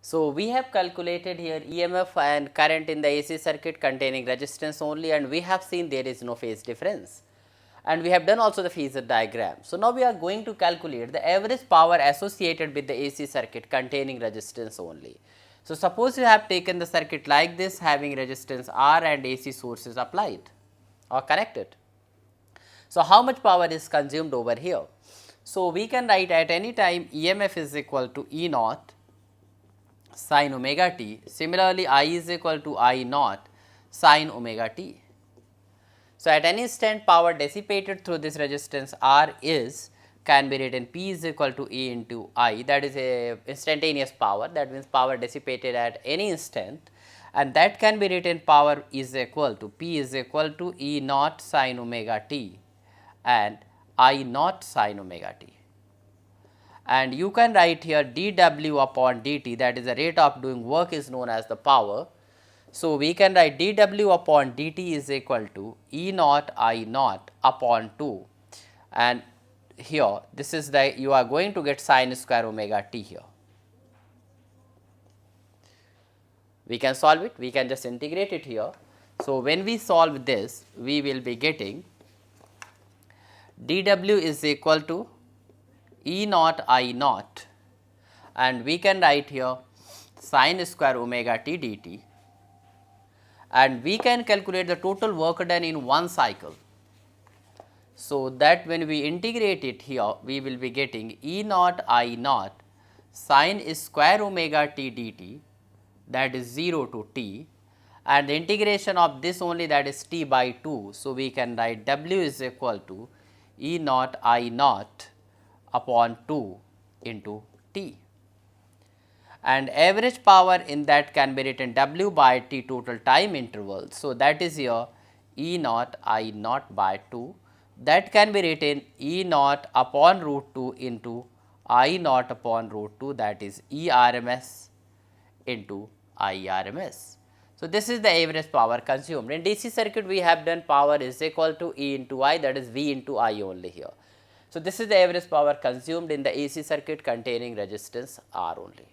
So, we have calculated here EMF and current in the AC circuit containing resistance only, and we have seen there is no phase difference, and we have done also the phasor diagram. So, now we are going to calculate the average power associated with the AC circuit containing resistance only. So, suppose you have taken the circuit like this having resistance R and AC sources applied or connected. So, how much power is consumed over here? So, we can write at any time EMF is equal to E naught sin omega t. Similarly, I is equal to I naught sin omega t. So, at any instant power dissipated through this resistance R is can be written P is equal to E into I, that is a instantaneous power, that means power dissipated at any instant, and that can be written power is equal to P is equal to E naught sin omega t and I naught sin omega t. And you can write here dw upon dt, that is the rate of doing work is known as the power. So, we can write dw upon dt is equal to E naught I naught upon 2, and here this is the you are going to get sin square omega t here. We can solve it, we can just integrate it here. So, when we solve this, we will be getting dw is equal to E naught I naught, and we can write here sin square omega t dt, and we can calculate the total work done in one cycle. So, that when we integrate it here, we will be getting E naught I naught sin square omega t dt, that is 0 to t, and the integration of this only, that is t by 2. So, we can write w is equal to E naught I naught upon 2 into t, and average power in that can be written w by t total time interval. So, that is here E naught I naught by 2, that can be written E naught upon root 2 into I naught upon root 2, that is E RMS into I RMS. So, this is the average power consumed. In DC circuit, we have done power is equal to E into I, that is V into I only here. So, this is the average power consumed in the AC circuit containing resistance R only.